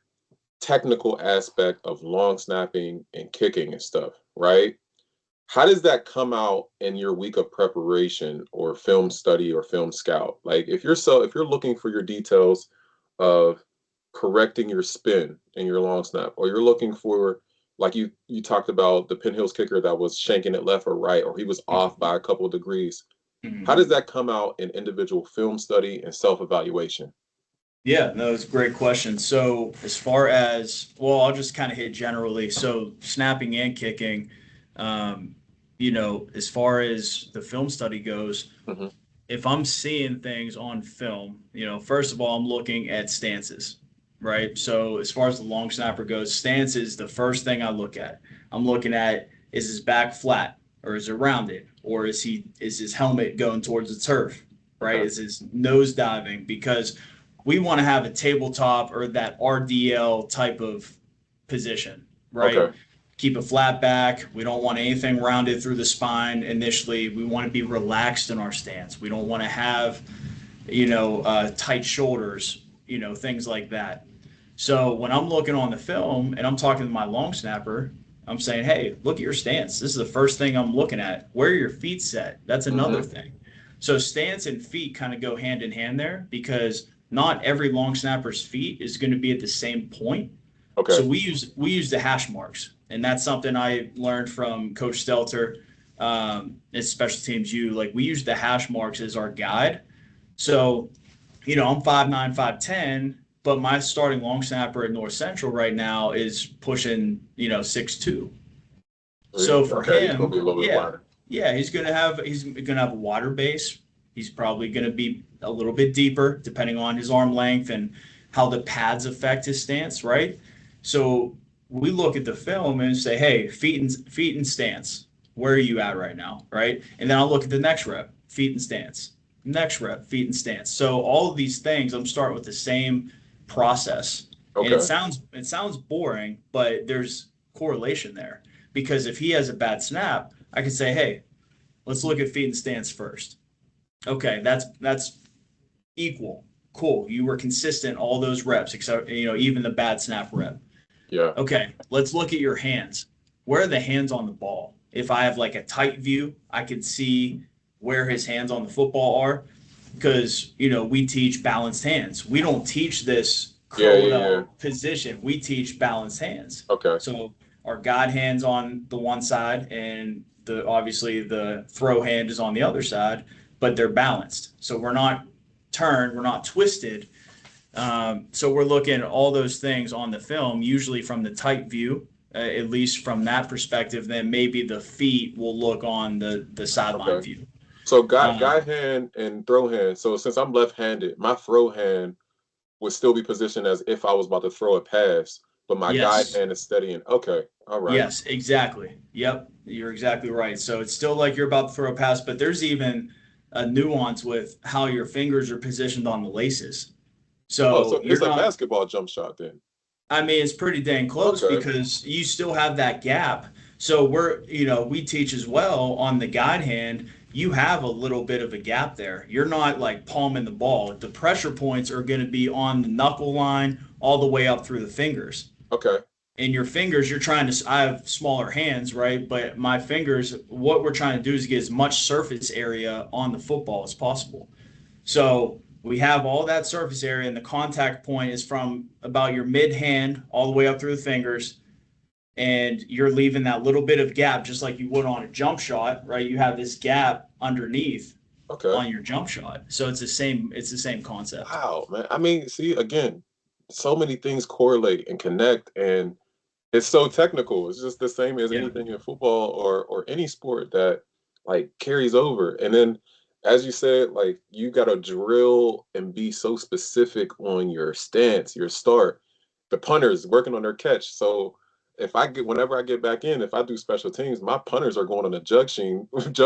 technical aspect of long snapping and kicking and stuff, right? How does that come out in your week of preparation or film study or film scout? Like if you're looking for your details of correcting your spin in your long snap, or you're looking for, like you talked about the Penn Hills kicker that was shanking it left or right, or he was off by a couple of degrees. How does that come out in individual film study and self-evaluation? Yeah, no, it's a great question. So as far as, well, I'll just kind of hit generally. So snapping and kicking, as far as the film study goes, Mm-hmm. if I'm seeing things on film, first of all, I'm looking at stances, right? So as far as the long snapper goes, stance is the first thing I look at. I'm looking at, is his back flat or is it rounded, or is his helmet going towards the turf, right? Okay. Is his nose diving? Because we want to have a tabletop or that RDL type of position, right? Okay. Keep a flat back. We don't want anything rounded through the spine initially. We want to be relaxed in our stance. We don't want to have, tight shoulders, things like that. So when I'm looking on the film and I'm talking to my long snapper, I'm saying, hey, look at your stance. This is the first thing I'm looking at. Where are your feet set? That's another Mm-hmm. thing. So stance and feet kind of go hand in hand there, because not every long snapper's feet is going to be at the same point. Okay. So we use the hash marks, and that's something I learned from Coach Stelter. It's special teams like we use the hash marks as our guide. So, I'm 5'9", 5'10", but my starting long snapper at North Central right now is pushing 6'2". So for Okay. He's gonna be a him, little bit yeah, wider. yeah, he's gonna have a wider base. He's probably gonna be a little bit deeper, depending on his arm length and how the pads affect his stance, right? So we look at the film and say, hey, feet and stance. Where are you at right now, right? And then I'll look at the next rep, feet and stance. Next rep, feet and stance. So all of these things, I'm starting with the same process, and it Okay. sounds boring, but there's correlation there, because if he has a bad snap, I can say, hey, let's look at feet and stance first. Okay, that's equal. Cool. You were consistent all those reps, except even the bad snap rep. Yeah. Okay, let's look at your hands. Where are the hands on the ball? If I have like a tight view, I can see where his hands on the football are, because we teach balanced hands. We don't teach this Yeah. curled Yeah. Yeah. up position. We teach balanced hands. Okay. So our guide hands on the one side, and obviously the throw hand is on the other side, but they're balanced. So we're not turned, we're not twisted. So we're looking at all those things on the film, usually from the tight view, at least from that perspective. Then maybe the feet will look on the sideline Okay. view. So Um, guide hand and throw hand. So since I'm left-handed, my throw hand would still be positioned as if I was about to throw a pass, but my guide yes, hand is steadying. Okay. All right. yes, exactly. Yep, you're exactly right. So it's still like you're about to throw a pass, but there's even a nuance with how your fingers are positioned on the laces. Oh, So so it's you're a not, basketball jump shot then. I mean, it's pretty dang close, Okay. because you still have that gap. So we teach as well on the guide hand. You have a little bit of a gap there. You're not like palming the ball. The pressure points are going to be on the knuckle line all the way up through the fingers. Okay. And your fingers, you're trying to, I have smaller hands, right? But my fingers, what we're trying to do is get as much surface area on the football as possible. So we have all that surface area, and the contact point is from about your mid hand all the way up through the fingers. And you're leaving that little bit of gap, just like you would on a jump shot, right? You have this gap underneath Okay. on your jump shot. So it's the same concept. Wow, man. I mean, see, again, so many things correlate and connect, and it's so technical. It's just the same as Yeah. anything in football or any sport that like carries over. And then, as you said, like you got to drill and be so specific on your stance, your start. The punters working on their catch. So whenever I get back in, if I do special teams, my punters are going on a jug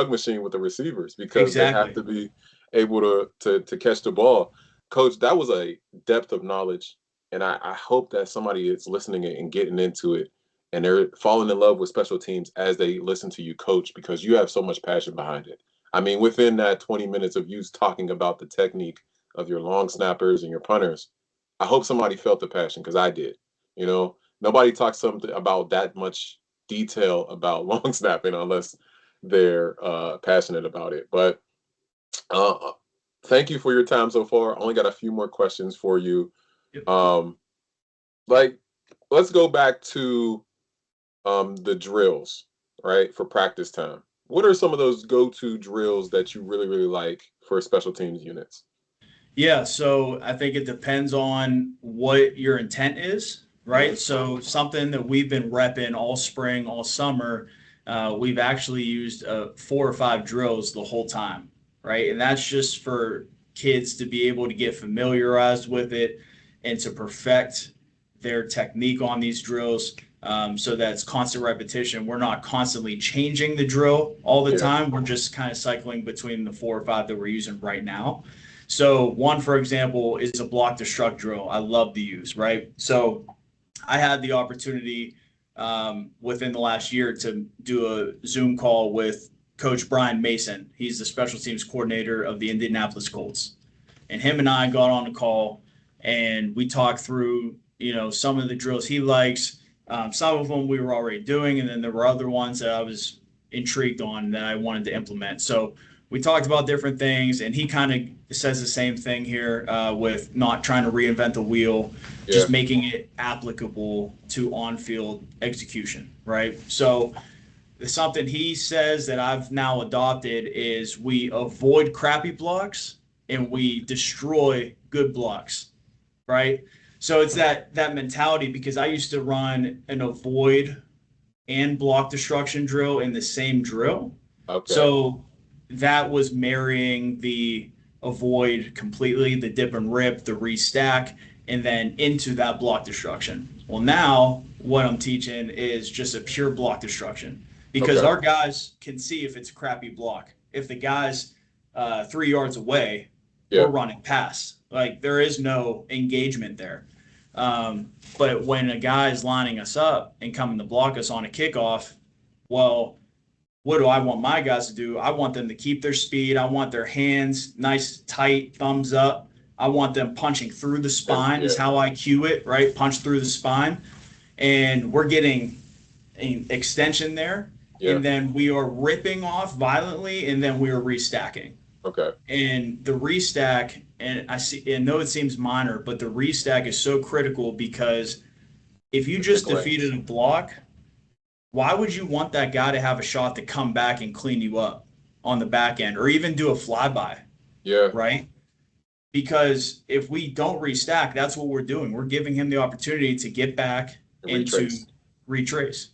machine with the receivers because they have Exactly. to be able to catch the ball. Coach, that was a depth of knowledge, and I hope that somebody is listening and getting into it, and they're falling in love with special teams as they listen to you coach, because you have so much passion behind it. I mean, within that 20 minutes of you talking about the technique of your long snappers and your punters, I hope somebody felt the passion because I did. You know, nobody talks something about that much detail about long snapping unless they're passionate about it. But uh, thank you for your time so far. I only got a few more questions for you. Yep. Um, like, let's go back to the drills, right, for practice time. What are some of those go-to drills that you really, really like for special teams units? Yeah, so I think it depends on what your intent is, Mhm. right? So something that we've been repping all spring, all summer, we've actually used 4 or 5 drills the whole time, right? And that's just for kids to be able to get familiarized with it and to perfect their technique on these drills. So that's constant repetition. We're not constantly changing the drill all the Yeah, time. We're just kind of cycling between the 4 or 5 that we're using right now. So one, for example, is a block destruct drill. I love to use, right? So I had the opportunity within the last year to do a Zoom call with Coach Brian Mason. He's the special teams coordinator of the Indianapolis Colts. And him and I got on a call and we talked through, some of the drills he likes. Some of them we were already doing, and then there were other ones that I was intrigued on that I wanted to implement. So we talked about different things, and he kind of says the same thing here with not trying to reinvent the wheel, yeah, just making it applicable to on-field execution, right? So something he says that I've now adopted is we avoid crappy blocks and we destroy good blocks, right? So it's that mentality because I used to run an avoid and block destruction drill in the same drill. okay, So that was marrying the avoid completely, the dip and rip, the restack, and then into that block destruction. Well, now what I'm teaching is just a pure block destruction because okay, our guys can see if it's a crappy block. If the guy's 3 yards away, yeah, we're running past. Like there is no engagement there. But when a guy is lining us up and coming to block us on a kickoff, well, what do I want my guys to do? I want them to keep their speed. I want their hands nice, tight, thumbs up. I want them punching through the and spine, is yeah, how I cue it, right? Punch through the spine. And we're getting an extension there. yeah, And then we are ripping off violently, and then we are restacking. okay, And the restack, and I see, and though it seems minor, but the restack is so critical because if you the just quick lanes. defeated a block, why would you want that guy to have a shot to come back and clean you up on the back end or even do a flyby, Yeah, right? Because if we don't restack, that's what we're doing. We're giving him the opportunity to get back and to retrace. retrace.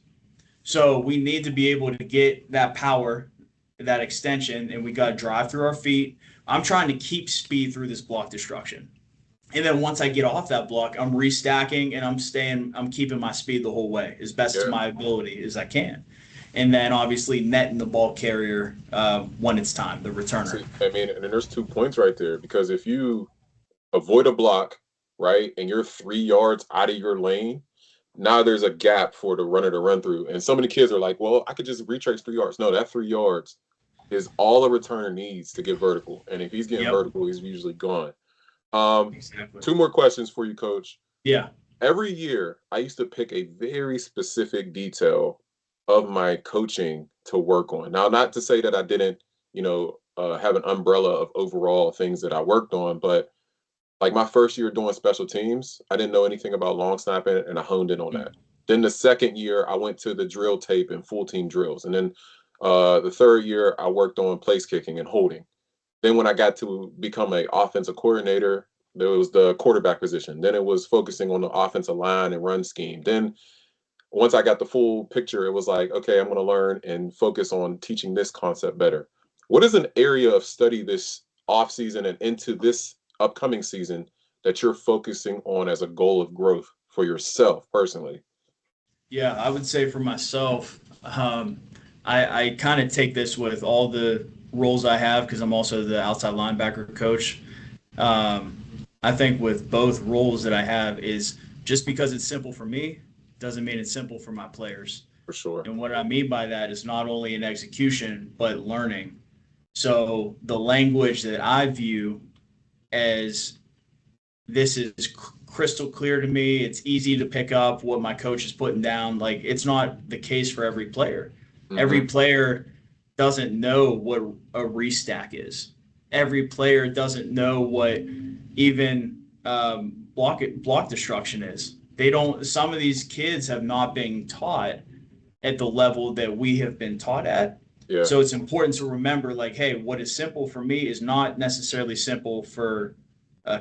So we need to be able to get that power, that extension, and we got to drive through our feet. I'm trying to keep speed through this block destruction. And then once I get off that block, I'm restacking and I'm keeping my speed the whole way as best to Yeah. my ability as I can. And then obviously netting the ball carrier when it's time, the returner. See, I mean, and then there's 2 points right there because if you avoid a block, right, and you're 3 yards out of your lane, now there's a gap for the runner to run through. And so many kids are like, well, I could just retrace 3 yards. No, that 3 yards is all a returner needs to get vertical. And if he's getting Yep, vertical, he's usually gone. Um, exactly. 2 more questions for you, Coach. Yeah. every year I used to pick a very specific detail of my coaching to work on. Now, not to say that I didn't, have an umbrella of overall things that I worked on, but like my first year doing special teams, I didn't know anything about long snapping, and I honed in on that. Then the second year, I went to the drill tape and full team drills, and then the third year, I worked on place kicking and holding. Then when I got to become a offensive coordinator, there was the quarterback position. Then it was focusing on the offensive line and run scheme. Then once I got the full picture, it was like, okay, I'm going to learn and focus on teaching this concept better. What is an area of study this off season and into this upcoming season that you're focusing on as a goal of growth for yourself personally? Yeah, I would say for myself, I kind of take this with all the roles I have because I'm also the outside linebacker coach. Um, I think with both roles that I have is just because it's simple for me doesn't mean it's simple for my players. For sure. And what I mean by that is not only in execution, but learning. So the language that I view as this is crystal clear to me. It's easy to pick up what my coach is putting down. Like it's not the case for every player. Every player doesn't know what a restack is. Every player doesn't know what even block destruction is. They don't. Some of these kids have not been taught at the level that we have been taught at. Yeah. So it's important to remember, like, hey, what is simple for me is not necessarily simple for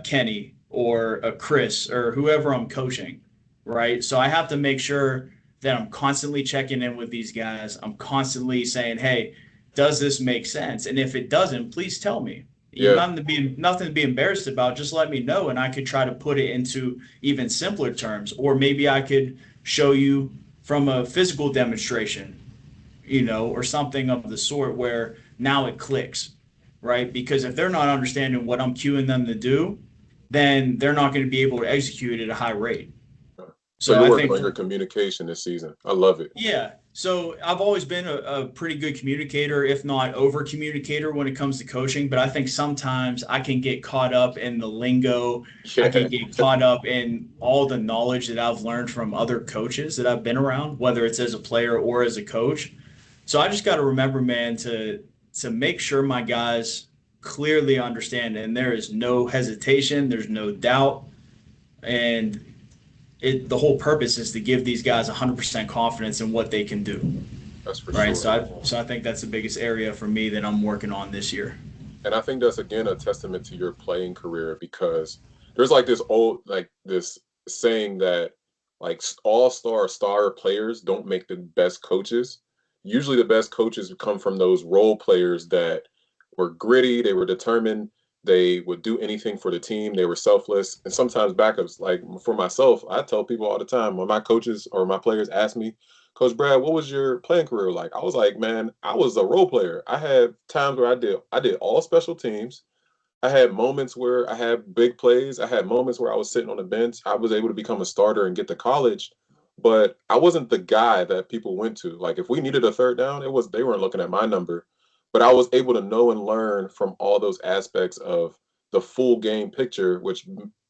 Kenny or a Chris or whoever I'm coaching, right? So I have to make sure that I'm constantly checking in with these guys. I'm constantly saying, hey, does this make sense? And if it doesn't, please tell me. Yeah. Nothing to be embarrassed about. Just let me know, and I could try to put it into even simpler terms, or maybe I could show you from a physical demonstration, or something of the sort where now it clicks, right? Because if they're not understanding what I'm cueing them to do, then they're not going to be able to execute at a high rate. So you're working on your communication this season. I love it. Yeah. So I've always been a pretty good communicator, if not over communicator when it comes to coaching. But I think sometimes I can get caught up in the lingo. Yeah. I can get caught up in all the knowledge that I've learned from other coaches that I've been around, whether it's as a player or as a coach. So I just got to remember, man, to make sure my guys clearly understand, and there is no hesitation, there's no doubt, and the whole purpose is to give these guys 100% confidence in what they can do. That's for right. sure. So I think that's the biggest area for me that I'm working on this year. And I think that's again a testament to your playing career, because there's like this saying that like star players don't make the best coaches. Usually the best coaches come from those role players that were gritty, they were determined, they would do anything for the team, they were selfless, and sometimes backups. Like for myself, I tell people all the time when my coaches or my players ask me, Coach Brad, what was your playing career like? I was like, man, I was a role player. I had times where I did all special teams. I had moments where I had big plays. I had moments where I was sitting on the bench. I was able to become a starter and get to college, but I wasn't the guy that people went to. Like if we needed a third down, they weren't looking at my number, but I was able to know and learn from all those aspects of the full game picture, which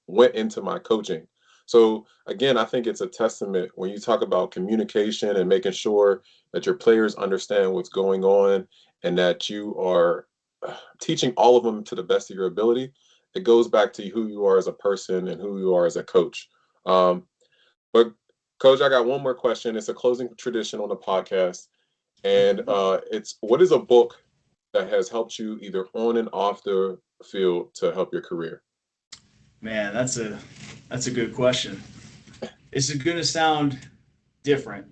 went into my coaching. So again, I think it's a testament when you talk about communication and making sure that your players understand what's going on and that you are teaching all of them to the best of your ability. It goes back to who you are as a person and who you are as a coach. But Coach, I got one more question. It's a closing tradition on the podcast, and it's what is a book that has helped you either on and off the field to help your career? Man, that's a good question. It's going to sound different,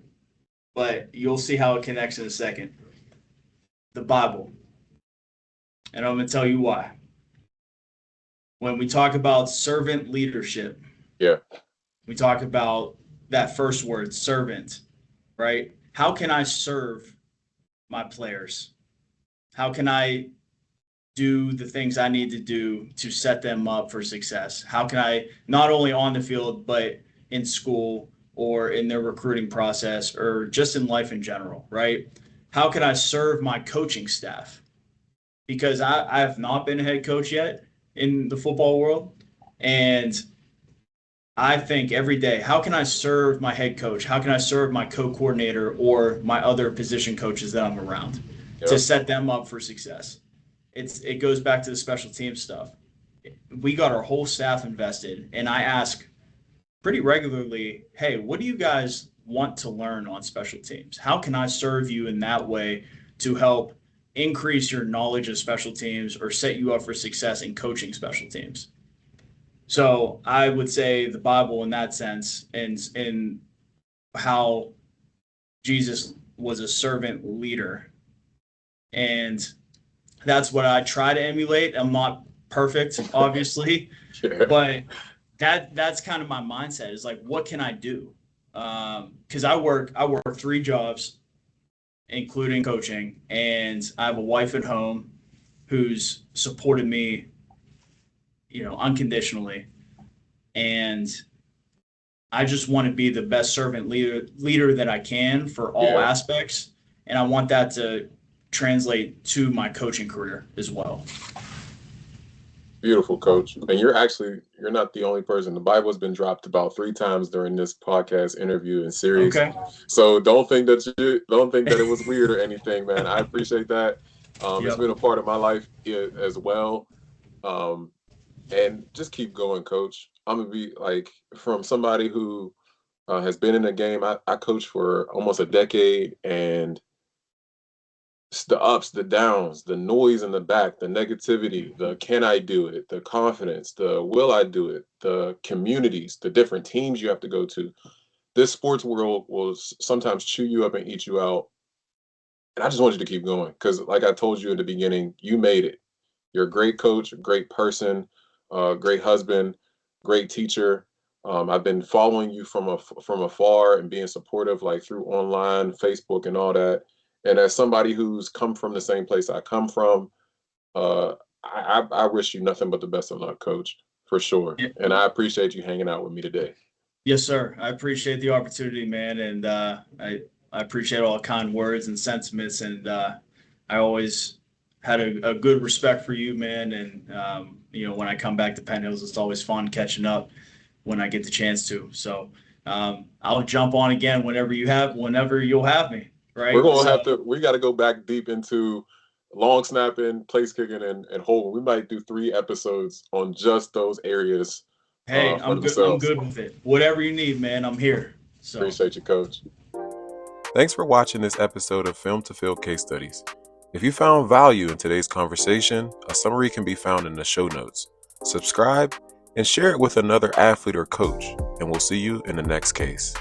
but you'll see how it connects in a second. The Bible. And I'm going to tell you why. When we talk about servant leadership, Yeah, we talk about that first word, servant, right? How can I serve my players? How can I do the things I need to do to set them up for success? How can I, not only on the field, but in school or in their recruiting process or just in life in general, right? How can I serve my coaching staff? Because I have not been a head coach yet in the football world. And I think every day, how can I serve my head coach? How can I serve my co-coordinator or my other position coaches that I'm around to Yep. set them up for success? It goes back to the special team stuff. We got our whole staff invested, and I ask pretty regularly, hey, what do you guys want to learn on special teams? How can I serve you in that way to help increase your knowledge of special teams or set you up for success in coaching special teams? So I would say the Bible in that sense, and how Jesus was a servant leader. And that's what I try to emulate. I'm not perfect, obviously, Yeah. but that's kind of my mindset is like, what can I do? Because I work 3 jobs, including coaching, and I have a wife at home who's supported me, unconditionally, and I just want to be the best servant leader that I can for all Yeah. aspects, and I want that to translate to my coaching career as well. Beautiful, coach. And you're not the only person. The Bible's been dropped about 3 times during this podcast interview and series. Okay. So don't think that it was weird or anything, man. I appreciate that. It's Yep. been a part of my life as well. And just keep going, coach. I'm gonna be like, from somebody who has been in the game. I coached for almost a decade, and it's the ups, the downs, the noise in the back, the negativity, the can I do it, the confidence, the will I do it, the communities, the different teams you have to go to. This sports world will sometimes chew you up and eat you out. And I just want you to keep going because, like I told you in the beginning, you made it. You're a great coach, a great person, great husband, great teacher. I've been following you from afar and being supportive, like through online, Facebook, and all that. And as somebody who's come from the same place I come from, I wish you nothing but the best of luck, coach, for sure. Yeah. And I appreciate you hanging out with me today. Yes, sir. I appreciate the opportunity, man, and I appreciate all the kind words and sentiments, and I always had a good respect for you, man. And when I come back to Penn Hills, it's always fun catching up when I get the chance to. So I'll jump on again whenever you'll have me. Right. We got to go back deep into long snapping, place kicking, and holding. We might do 3 episodes on just those areas. Hey, for I'm good. themselves. I'm good with it. Whatever you need, man, I'm here. So Appreciate you, coach. Thanks for watching this episode of Film2Field Case Studies. If you found value in today's conversation, a summary can be found in the show notes. Subscribe and share it with another athlete or coach, and we'll see you in the next case.